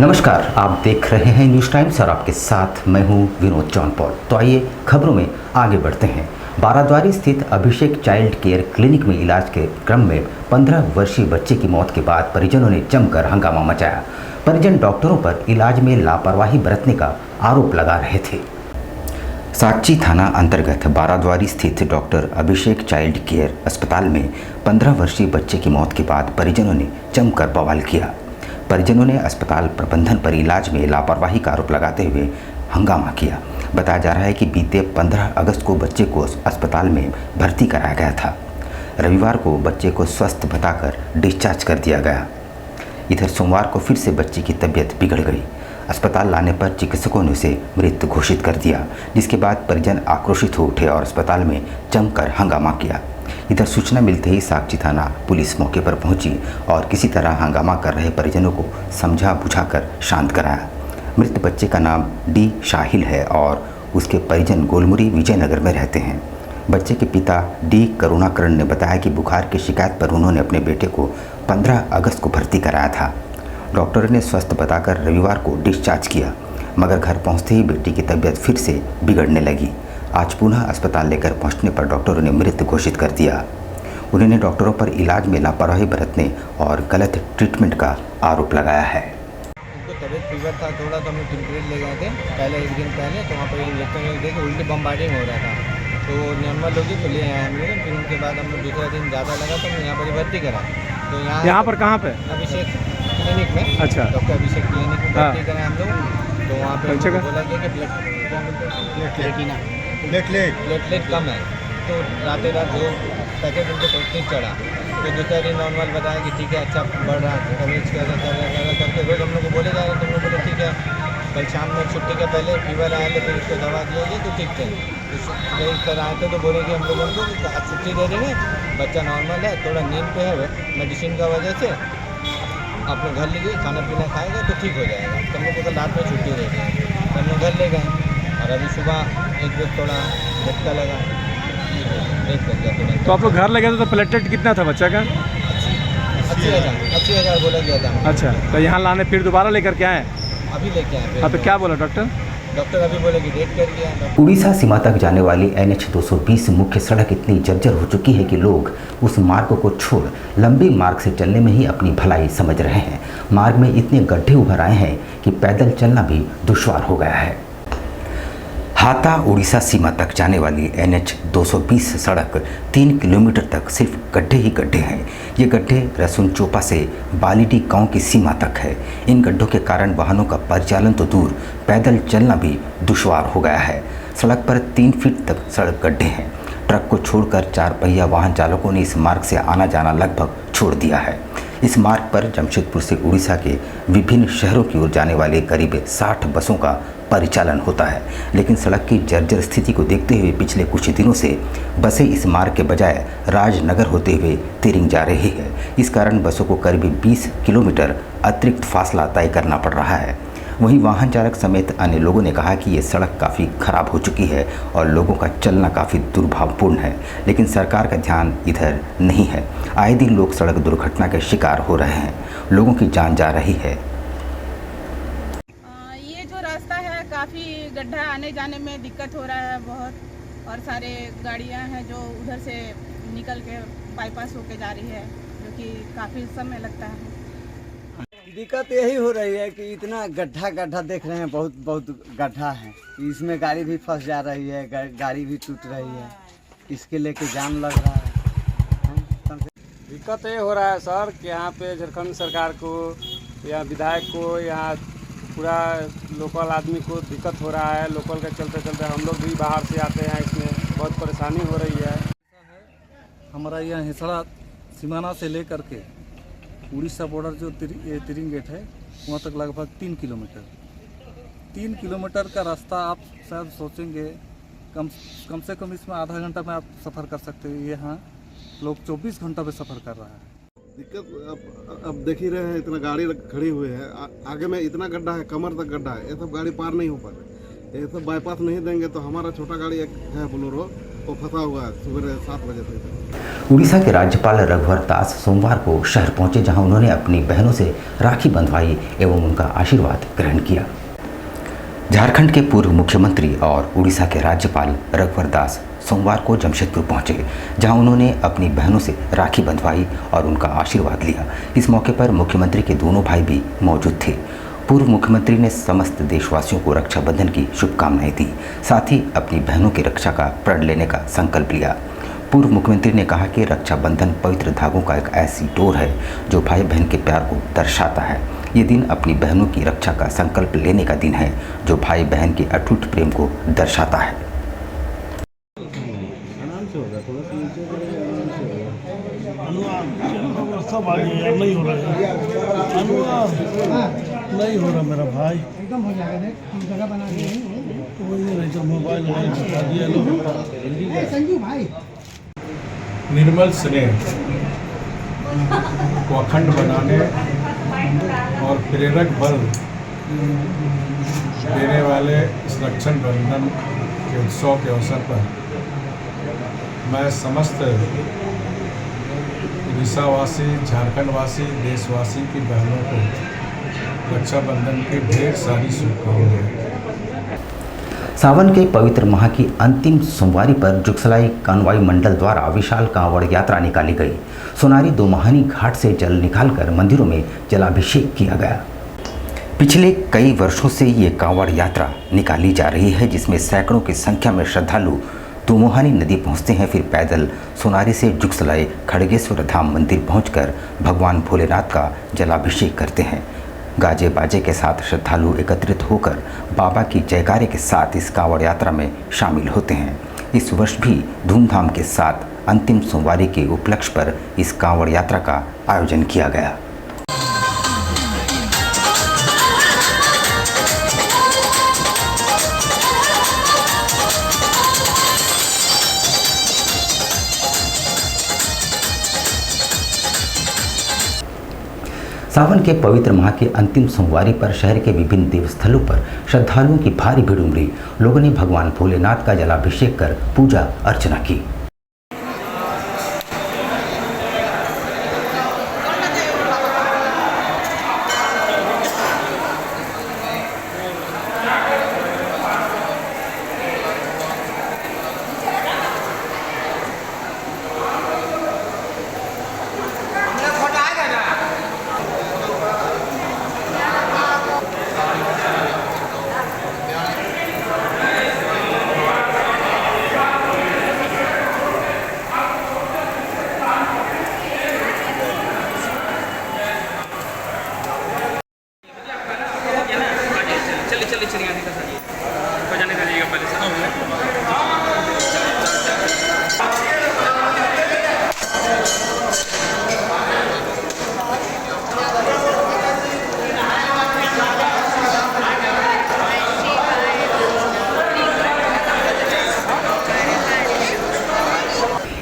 नमस्कार, आप देख रहे हैं न्यूज़ टाइम्स और आपके साथ मैं हूं विनोद जॉन पॉल। तो आइए खबरों में आगे बढ़ते हैं। बाराद्वारी स्थित अभिषेक चाइल्ड केयर क्लिनिक में इलाज के क्रम में 15 वर्षीय बच्चे की मौत के बाद परिजनों ने जमकर हंगामा मचाया। परिजन डॉक्टरों पर इलाज में लापरवाही बरतने का आरोप लगा रहे थे। साकची थाना अंतर्गत बाराद्वारी स्थित डॉक्टर अभिषेक चाइल्ड केयर अस्पताल में 15 वर्षीय बच्चे की मौत के बाद परिजनों ने जमकर बवाल किया। परिजनों ने अस्पताल प्रबंधन पर इलाज में लापरवाही का आरोप लगाते हुए हंगामा किया। बताया जा रहा है कि बीते 15 अगस्त को बच्चे को अस्पताल में भर्ती कराया गया था। रविवार को बच्चे को स्वस्थ बताकर डिस्चार्ज कर दिया गया। इधर सोमवार को फिर से बच्चे की तबीयत बिगड़ गई। अस्पताल लाने पर चिकित्सकों ने उसे मृत घोषित कर दिया, जिसके बाद परिजन आक्रोशित हो उठे और अस्पताल में जमकर हंगामा किया। इधर सूचना मिलते ही साकची थाना पुलिस मौके पर पहुंची और किसी तरह हंगामा कर रहे परिजनों को समझा बुझाकर शांत कराया। मृत बच्चे का नाम डी शाहिल है और उसके परिजन गोलमुरी विजयनगर में रहते हैं। बच्चे के पिता डी करुणाकरण ने बताया कि बुखार की शिकायत पर उन्होंने अपने बेटे को 15 अगस्त को भर्ती कराया था। डॉक्टर ने स्वस्थ बताकर रविवार को डिस्चार्ज किया, मगर घर पहुंचते ही बेटी की तबीयत फिर से बिगड़ने लगी। आज पुनः अस्पताल लेकर पहुंचने पर डॉक्टरों ने मृत घोषित कर दिया। उन्होंने डॉक्टरों पर इलाज में लापरवाही बरतने और गलत ट्रीटमेंट का आरोप लगाया है। उनको तबीयत फीवर था थोड़ा, तो हम लोग टिम्परेट ले गए थे पहले, एक दिन पहले। तो वहाँ पर इंजेक्शन देखे उल्टी बम्बार्डिंग हो रहा था, तो नॉर्मल होगी तो ले आए हम लोग। फिर उनके बाद हम लोग दूसरा दिन ज़्यादा लगा तो यहाँ पर भर्ती करा। तो यहाँ पर कहाँ पे? अभिषेक क्लिनिक में। अच्छा, डॉक्टर अभिषेक क्लिनिक में भर्ती कराए हम लोग। तो वहाँ पर बोला गया कि प्लेटलेट कम है, तो रात जो पैकेट उनको प्लेटलेट चढ़ा। तो दूसरा दिन नॉर्मल बताया कि ठीक है, अच्छा बढ़ रहा है, कवरेज करके रोज हम लोग को बोले जा रहे। तुम लोग बोले ठीक है। कल शाम में छुट्टी के पहले फीवर आया तो फिर उसको दवा दिया गया तो ठीक थे। तो इस तरह आए थे तो बोले कि हम लोगों को आज छुट्टी दे देंगे, बच्चा नॉर्मल है, थोड़ा नींद पे है मेडिसिन का वजह से, आप लोग घर लीजिए, खाना पीना खाएगा तो ठीक हो जाएगा। तो हम लोग को रात में छुट्टी दे दी, तो हम लोग घर ले गए। और अभी सुबह एक दिन थोड़ा झटका लगा, देख सकते हैं। तो आप लोग घर ले गए थे तो प्लेटलेट कितना था बच्चा का? 80,000 बोला गया था। अच्छा, तो यहाँ लाने फिर दोबारा लेकर के आए? अभी लेके आए। हाँ, तो क्या बोला डॉक्टर? डॉक्टर अभी बोले कि डेट कर दिया। उड़ीसा सीमा तक जाने वाली NH 220 मुख्य सड़क इतनी जर्जर हो चुकी है कि लोग उस मार्ग को छोड़ लंबे मार्ग से चलने में ही अपनी भलाई समझ रहे हैं। मार्ग में इतने गड्ढे उभर आए हैं कि पैदल चलना भी दुश्वार हो गया है। हाता उड़ीसा सीमा तक जाने वाली NH 220 सड़क 3 किलोमीटर तक सिर्फ गड्ढे ही गड्ढे हैं। ये गड्ढे रसुनचोपा से बालीडी गांव की सीमा तक है। इन गड्ढों के कारण वाहनों का परिचालन तो दूर, पैदल चलना भी दुश्वार हो गया है। सड़क पर 3 फीट तक सड़क गड्ढे हैं। ट्रक को छोड़कर 4 पहिया वाहन चालकों ने इस मार्ग से आना जाना लगभग छोड़ दिया है। इस मार्ग पर जमशेदपुर से उड़ीसा के विभिन्न शहरों की ओर जाने वाले करीब 60 बसों का परिचालन होता है, लेकिन सड़क की जर्जर स्थिति को देखते हुए पिछले कुछ दिनों से बसें इस मार्ग के बजाय राजनगर होते हुए तिरिंग जा रही है। इस कारण बसों को करीब 20 किलोमीटर अतिरिक्त फासला तय करना पड़ रहा है। वहीं वाहन चालक समेत अन्य लोगों ने कहा कि ये सड़क काफ़ी खराब हो चुकी है और लोगों का चलना काफ़ी दुर्भावपूर्ण है, लेकिन सरकार का ध्यान इधर नहीं है। आए दिन लोग सड़क दुर्घटना के शिकार हो रहे हैं, लोगों की जान जा रही है। ये जो रास्ता है काफ़ी गड्ढा, आने जाने में दिक्कत हो रहा है बहुत, और सारे गाड़ियाँ हैं जो उधर से निकल के बाईपास होके जा रही है, जो कि काफ़ी समय लगता है। दिक्कत यही हो रही है कि इतना गड्ढा देख रहे हैं, बहुत गड्ढा है। इसमें गाड़ी भी फंस जा रही है, गाड़ी भी टूट रही है, इसके लेके जाम लग रहा है। दिक्कत ये हो रहा है सर कि यहाँ पे झारखंड सरकार को या विधायक को, यहाँ पूरा लोकल आदमी को दिक्कत हो रहा है। लोकल के चलते चलते हम लोग भी बाहर से आते हैं, इसमें बहुत परेशानी हो रही है। हमारा यहाँ हिसड़ा सीमाना से लेकर के उड़ीसा बॉर्डर जो तिरिंग गेट है वहाँ तक लगभग 3 किलोमीटर का रास्ता। आप शायद सोचेंगे कम से कम इसमें आधा घंटा में आप सफ़र कर सकते हैं, यहाँ लोग 24 घंटा में सफ़र कर रहा है। दिक्कत अब देख ही रहे हैं, इतना गाड़ी खड़ी हुई है, आगे में इतना गड्ढा है, कमर तक गड्ढा है, ये सब गाड़ी पार नहीं हो पा रही। ये सब बाईपास नहीं देंगे तो हमारा छोटा गाड़ी एक है बोलेरो, वो फंसा हुआ है सुबह 7 बजे से। उड़ीसा के राज्यपाल रघुवर दास सोमवार को शहर पहुंचे, जहां उन्होंने अपनी बहनों से राखी बंधवाई एवं उनका आशीर्वाद ग्रहण किया। झारखंड के पूर्व मुख्यमंत्री और उड़ीसा के राज्यपाल रघुवर दास सोमवार को जमशेदपुर पहुंचे, जहां उन्होंने अपनी बहनों से राखी बंधवाई और उनका आशीर्वाद लिया। इस मौके पर मुख्यमंत्री के दोनों भाई भी मौजूद थे। पूर्व मुख्यमंत्री ने समस्त देशवासियों को रक्षाबंधन की शुभकामनाएं दी, साथ ही अपनी बहनों की रक्षा का प्रण लेने का संकल्प लिया। पूर्व मुख्यमंत्री ने कहा कि रक्षाबंधन पवित्र धागों का एक ऐसी डोर है जो भाई बहन के प्यार को दर्शाता है। ये दिन अपनी बहनों की रक्षा का संकल्प लेने का दिन है, जो भाई बहन के अटूट प्रेम को दर्शाता है। नहीं हो रहा मेरा भाई, एकदम हो जाएगा। जगह बना तो मोबाइल संजू भाई। निर्मल स्नेह को अखंड बनाने और प्रेरक बल देने वाले इस रक्षण बंधन के उत्सव के अवसर पर मैं समस्त उड़ीसावासी, झारखंडवासी, देशवासी की बहनों को रक्षाबंधन की ढेर सारी शुभकामनाएं। सावन के पवित्र माह की अंतिम सोमवारी पर जुगसलाई कानवाई मंडल द्वारा विशाल कांवड़ यात्रा निकाली गई। सोनारी दोमाहनी घाट से जल निकालकर मंदिरों में जलाभिषेक किया गया। पिछले कई वर्षों से ये कांवड़ यात्रा निकाली जा रही है, जिसमें सैकड़ों की संख्या में श्रद्धालु दोमोहानी नदी पहुंचते हैं, फिर पैदल सोनारी से जुगसलाई खड़गेश्वर धाम मंदिर पहुंचकर भगवान भोलेनाथ का जलाभिषेक करते हैं। गाजे बाजे के साथ श्रद्धालु एकत्रित होकर बाबा की जयकारे के साथ इस कांवड़ यात्रा में शामिल होते हैं। इस वर्ष भी धूमधाम के साथ अंतिम सोमवारी के उपलक्ष्य पर इस कांवड़ यात्रा का आयोजन किया गया। सावन के पवित्र माह के अंतिम सोमवारी पर शहर के विभिन्न देवस्थलों पर श्रद्धालुओं की भारी भीड़ उमड़ी। लोगों ने भगवान भोलेनाथ का जलाभिषेक कर पूजा अर्चना की।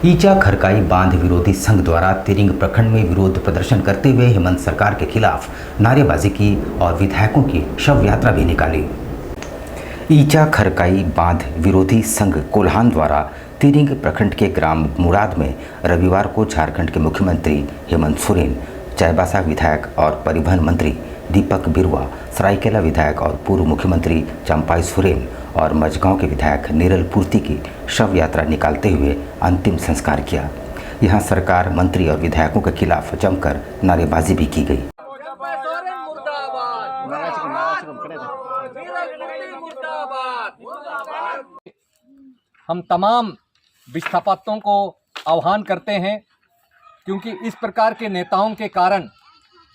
ईचा खरकाई बांध विरोधी संघ द्वारा तिरिंग प्रखंड में विरोध प्रदर्शन करते हुए हेमंत सरकार के खिलाफ नारेबाजी की और विधायकों की शव यात्रा भी निकाली। ईचा खरकाई बांध विरोधी संघ कोल्हान द्वारा तिरिंग प्रखंड के ग्राम मुराद में रविवार को झारखंड के मुख्यमंत्री हेमंत सोरेन, चाईबासा विधायक और परिवहन मंत्री दीपक बिरुआ, सरायकेला विधायक और पूर्व मुख्यमंत्री चंपाई सोरेन और मझगांव के विधायक नीरल पूर्ति की शव यात्रा निकालते हुए अंतिम संस्कार किया। यहां सरकार, मंत्री और विधायकों के खिलाफ जमकर नारेबाजी भी की गई। हम तमाम विस्थापितों को आह्वान करते हैं, क्योंकि इस प्रकार के नेताओं के कारण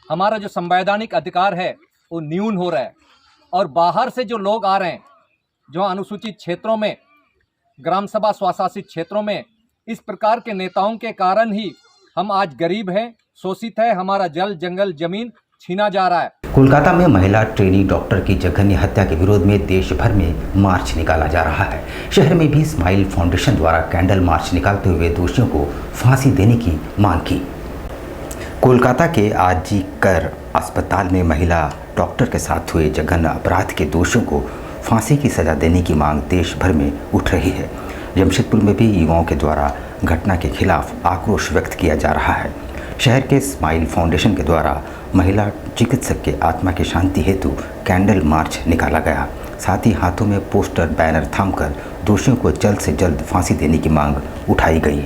हमारा जो संवैधानिक अधिकार है वो न्यून हो रहा है और बाहर से जो लोग आ रहे हैं, जो अनुसूचित क्षेत्रों में, ग्राम सभा स्वशासित क्षेत्रों में, इस प्रकार के नेताओं के कारण ही हम आज गरीब हैं, शोषित है, हमारा जल जंगल जमीन छीना जा रहा है। कोलकाता में महिला ट्रेनी डॉक्टर की जघन्य हत्या के विरोध में देश भर में मार्च निकाला जा रहा है। शहर में भी स्माइल फाउंडेशन द्वारा कैंडल मार्च निकालते हुए दोषियों को फांसी देने की मांग की। कोलकाता के आरजी कर अस्पताल में महिला डॉक्टर के साथ हुए जघन्य अपराध के दोषियों को फांसी की सजा देने की मांग देश भर में उठ रही है। जमशेदपुर में भी युवाओं के द्वारा घटना के खिलाफ आक्रोश व्यक्त किया जा रहा है। शहर के स्माइल फाउंडेशन के द्वारा महिला चिकित्सक के आत्मा की शांति हेतु कैंडल मार्च निकाला गया। साथ ही हाथों में पोस्टर बैनर थामकर दोषियों को जल्द से जल्द फांसी देने की मांग उठाई गई।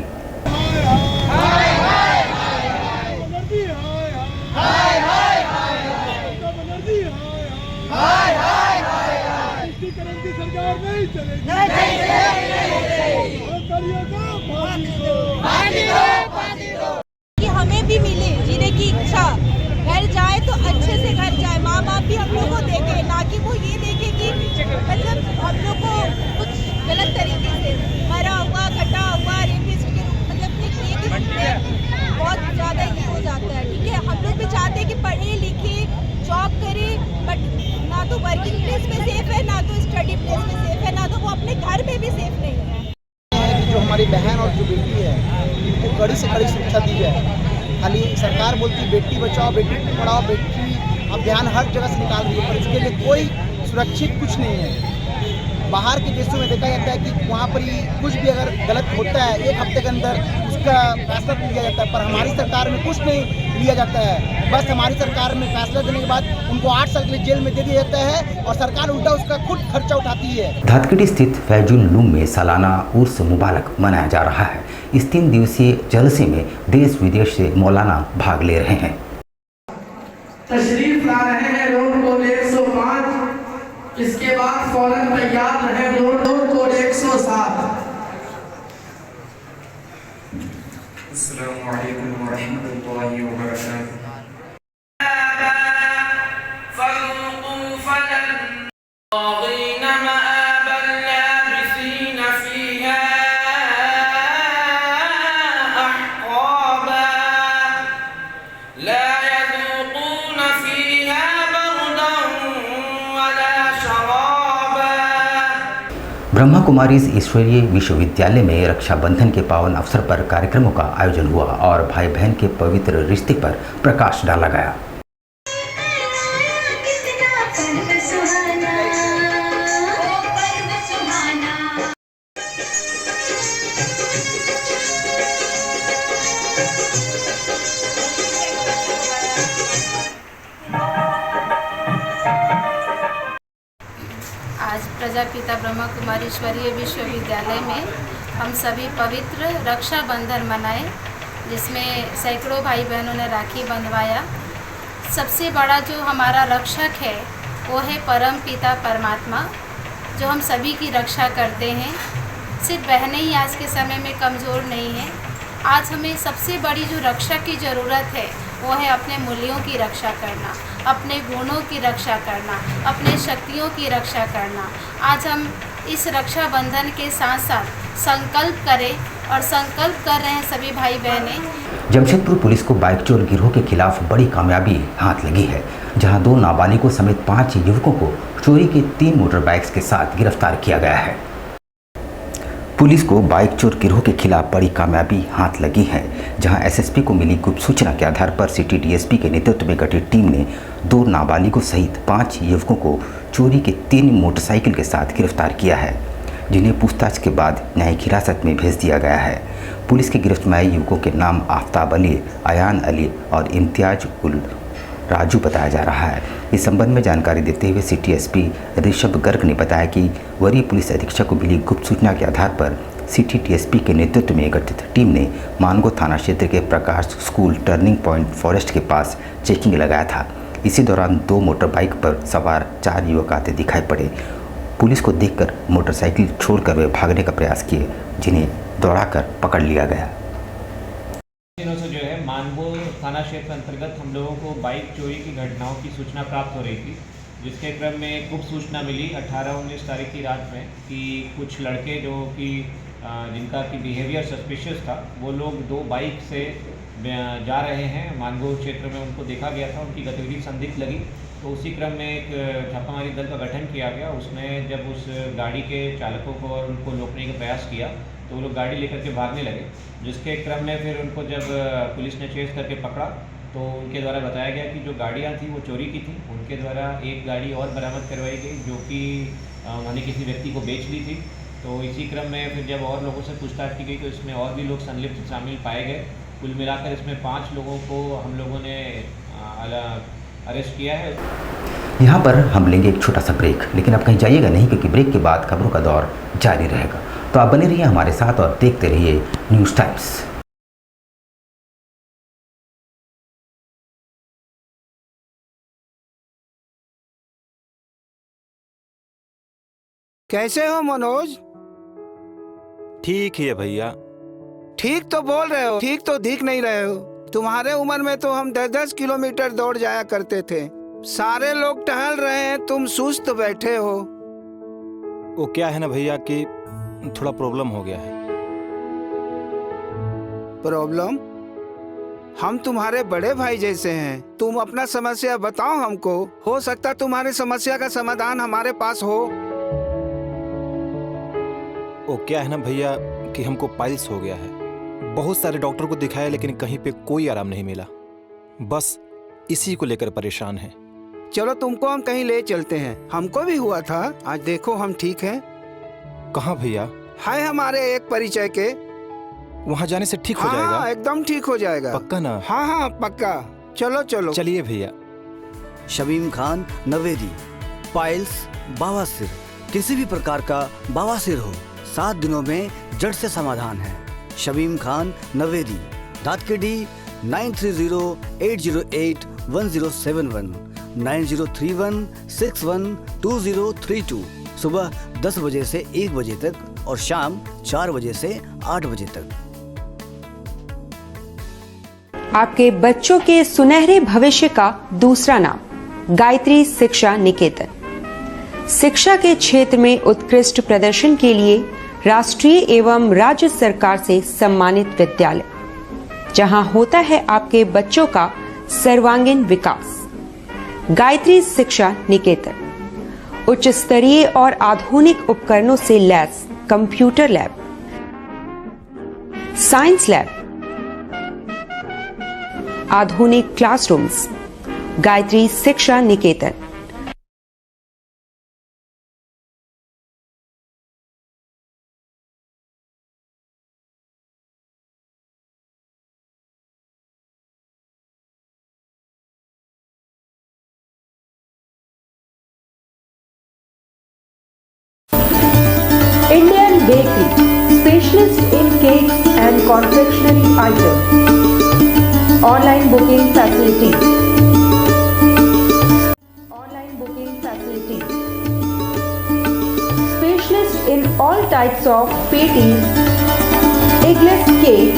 कि हमें भी मिले जीने की इच्छा, घर जाए तो अच्छे से घर जाए, माँ बाप भी हम लोग को देखे, ना कि वो ये देखे कि मतलब हम लोग को कुछ गलत तरीके से मरा हुआ कटा हुआ रेपिस्ट के मतलब ये कि बहुत ज़्यादा ये हो जाता है। ठीक है, हम लोग भी चाहते हैं कि पढ़े लिखे जॉब करे, बट ना तो वर्किंग प्लेस में सेफ है, ना तो स्टडी प्लेस में सेफ है, ना तो वो अपने घर में भी सेफ नहीं है। जो हमारी बहन और जो बेटी है इनको कड़ी से कड़ी सुरक्षा दी जाए। खाली सरकार बोलती बेटी बचाओ बेटी पढ़ाओ बेटी अभियान हर जगह से निकाल रही है, पर इसके लिए कोई सुरक्षित कुछ नहीं है। बाहर के देशों में देखा जाता है कि वहाँ पर ही कुछ भी अगर गलत होता है 1 हफ्ते के अंदर उसका फैसला लिया जाता है, पर हमारी सरकार में कुछ नहीं लिया जाता है। बस हमारी सरकार में फैसला देने के बाद उनको 8 साल के लिए जेल में दे दिया जाता है और सरकार उल्टा उसका खुद खर्चा उठाती है। धातकटी स्थित फैजुल लूम में सालाना उर्स मुबारक मनाया जा रहा है। इस 3 दिवसीय जलसे में देश विदेश से मौलाना भाग ले रहे हैं। तशरीफ ला रहे हैं रोड कोड 105, इसके बाद फौरन तैयार रहे रोड कोड 107। अस्सलामु अलैकुम वरहमतुल्लाहि वबरकातुहू। ब्रह्मा कुमारीज ईश्वरीय विश्वविद्यालय में रक्षाबंधन के पावन अवसर पर कार्यक्रमों का आयोजन हुआ और भाई बहन के पवित्र रिश्ते पर प्रकाश डाला गया। आज प्रजापिता ब्रह्मा कुमारी ईश्वरीय विश्वविद्यालय में हम सभी पवित्र रक्षाबंधन मनाए, जिसमें सैकड़ों भाई बहनों ने राखी बंधवाया। सबसे बड़ा जो हमारा रक्षक है वो है परम पिता परमात्मा, जो हम सभी की रक्षा करते हैं। सिर्फ बहनें ही आज के समय में कमज़ोर नहीं हैं। आज हमें सबसे बड़ी जो रक्षा की ज़रूरत है वो है अपने मूल्यों की रक्षा करना, अपने गुणों की रक्षा करना, अपने शक्तियों की रक्षा करना। आज हम इस रक्षाबंधन के साथ साथ संकल्प करें और संकल्प कर रहे हैं सभी भाई बहनें। जमशेदपुर पुलिस को बाइक चोर गिरोह के खिलाफ बड़ी कामयाबी हाथ लगी है, जहां 2 नाबालिगों समेत 5 युवकों को चोरी के 3 मोटर बाइक्स के साथ गिरफ्तार किया गया है। पुलिस को बाइक चोर गिरोह के खिलाफ बड़ी कामयाबी हाथ लगी है, जहां एसएसपी को मिली गुप्त सूचना के आधार पर सिटी डीएसपी के नेतृत्व में गठित टीम ने 2 नाबालिगों सहित 5 युवकों को चोरी के 3 मोटरसाइकिल के साथ गिरफ्तार किया है, जिन्हें पूछताछ के बाद न्यायिक हिरासत में भेज दिया गया है। पुलिस के गिरफ्त में आए युवकों के नाम आफ्ताब अली, अयान अली और इम्तियाज उल राजू बताया जा रहा है। इस संबंध में जानकारी देते हुए सिटी एसपी ऋषभ गर्ग ने बताया कि वरीय पुलिस अधीक्षक को मिली गुप्त सूचना के आधार पर सिटी डीएसपी के नेतृत्व में गठित टीम ने मानगो थाना क्षेत्र के प्रकाश स्कूल टर्निंग पॉइंट फॉरेस्ट के पास चेकिंग लगाया था। इसी दौरान 2 मोटर बाइक पर सवार 4 युवक आते दिखाई पड़े। पुलिस को देखकर मोटरसाइकिल छोड़कर वे भागने का प्रयास किए, जिन्हें दौड़ाकर पकड़ लिया गया। दिनों से जो है मानगो थाना क्षेत्र अंतर्गत हम लोगों को बाइक चोरी की घटनाओं की सूचना प्राप्त हो रही थी, जिसके क्रम में गुप्त सूचना मिली 18-19 तारीख की रात में कि कुछ लड़के जो कि जिनका कि बिहेवियर सस्पिशियस था, वो लोग 2 बाइक से जा रहे हैं मानगो क्षेत्र में। उनको देखा गया था, उनकी गतिविधि संदिग्ध लगी, तो उसी क्रम में एक छापामारी दल का गठन किया गया। उसने जब उस गाड़ी के चालकों को और उनको रोकने का प्रयास किया तो वो लोग गाड़ी लेकर के भागने लगे, जिसके क्रम में फिर उनको जब पुलिस ने चेस करके पकड़ा तो उनके द्वारा बताया गया कि जो गाड़ियाँ थी वो चोरी की थी। उनके द्वारा एक गाड़ी और बरामद करवाई गई जो कि उन्होंने किसी व्यक्ति को बेच ली थी। तो इसी क्रम में फिर जब और लोगों से पूछताछ की गई तो इसमें और भी लोग संलिप्त शामिल पाए गए। कुल मिलाकर इसमें 5 लोगों को हम लोगों ने अरेस्ट किया है। यहाँ पर हम लेंगे एक छोटा सा ब्रेक, लेकिन आप कहीं जाइएगा नहीं, क्योंकि ब्रेक के बाद खबरों का दौर जारी रहेगा। तो आप बने रहिए हमारे साथ और देखते रहिए न्यूज़ टाइम्स। कैसे हो मनोज? ठीक ही है भैया। ठीक तो बोल रहे हो, ठीक तो दिख नहीं रहे हो। तुम्हारे उम्र में तो हम 10-10 किलोमीटर दौड़ जाया करते थे। सारे लोग टहल रहे हैं, तुम सुस्त बैठे हो। वो क्या है ना भैया कि थोड़ा प्रॉब्लम हो गया है। प्रॉब्लम? हम तुम्हारे बड़े भाई जैसे हैं, तुम अपना समस्या बताओ हमको। हो सकता तुम्हारी समस्या का समाधान हमारे पास हो। वो क्या है ना भैया कि हमको पाइल्स हो गया है। बहुत सारे डॉक्टर को दिखाया लेकिन कहीं पे कोई आराम नहीं मिला। बस इसी को लेकर परेशान हैं। चलो तुमको हम कहीं ले चलते हैं, हमको भी हुआ था। आज देखो हम ठीक हैं। कहाँ भैया? है हमारे एक परिचय के। वहाँ जाने से ठीक हो जाएगा? हाँ, एकदम ठीक हो जाएगा। पक्का ना? हाँ हाँ पक्का। चलो चलो चलिए भैया। शमीम खान नवेदी, पाइल्स, बवासीर, किसी भी प्रकार का बवासीर हो 7 दिनों में जड़ से समाधान है। शमीम खान नवेदी, दातकेडी 9308081071 9031612032। सुबह 10 बजे से 1 बजे तक और शाम 4 बजे से 8 बजे तक। आपके बच्चों के सुनहरे भविष्य का दूसरा नाम गायत्री शिक्षा निकेतन। शिक्षा के क्षेत्र में उत्कृष्ट प्रदर्शन के लिए राष्ट्रीय एवं राज्य सरकार से सम्मानित विद्यालय, जहां होता है आपके बच्चों का सर्वांगीण विकास। गायत्री शिक्षा निकेतन उच्च स्तरीय और आधुनिक उपकरणों से lace computer lab, science lab, आधुनिक क्लासरूम्स। गायत्री शिक्षा निकेतन। Indian Bakery, specialist in cakes and confectionery items. Online booking facilities. Online booking facilities. Specialist in all types of patties, eggless cake,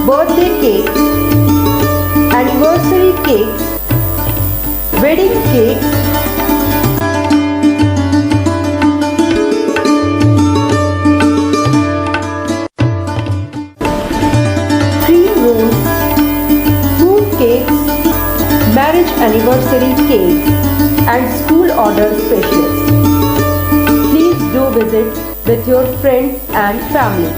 birthday cake, anniversary cakes, wedding cakes. Marriage anniversary cake and school order specialist. Please do visit with your friends and family.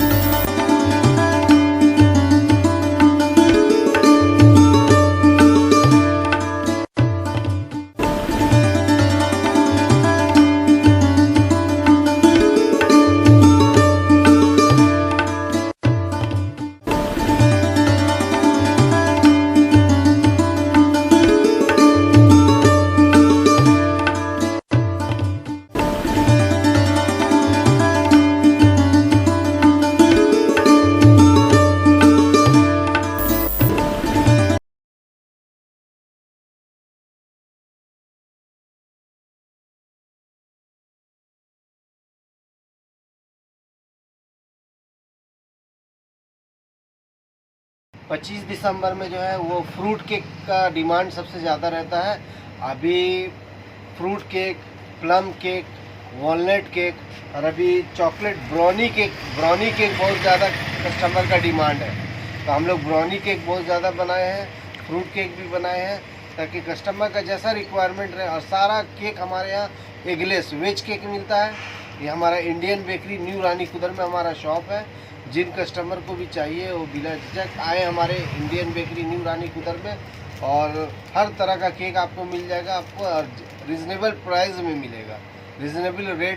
पच्चीस दिसंबर में जो है वो fruit cake का demand सबसे ज़्यादा रहता है। अभी fruit cake, plum cake, walnut cake और अभी चॉकलेट ब्राउनी केक बहुत ज़्यादा कस्टमर का डिमांड है। तो हम लोग ब्राउनी केक बहुत ज़्यादा बनाए हैं, फ्रूट केक भी बनाए हैं, ताकि कस्टमर का जैसा रिक्वायरमेंट रहे। और सारा केक हमारे यहाँ एगलेस वेज केक मिलता है। ये हमारा इंडियन बेकरी न्यू रानी कुदर में हमारा शॉप है। जिन कस्टमर को भी चाहिए वो बिना झिझक आए हमारे इंडियन बेकरी न्यू रानी कुदर में, और हर तरह का केक आपको मिल जाएगा। आपको रीज़नेबल प्राइस में मिलेगा, रीज़नेबल रेट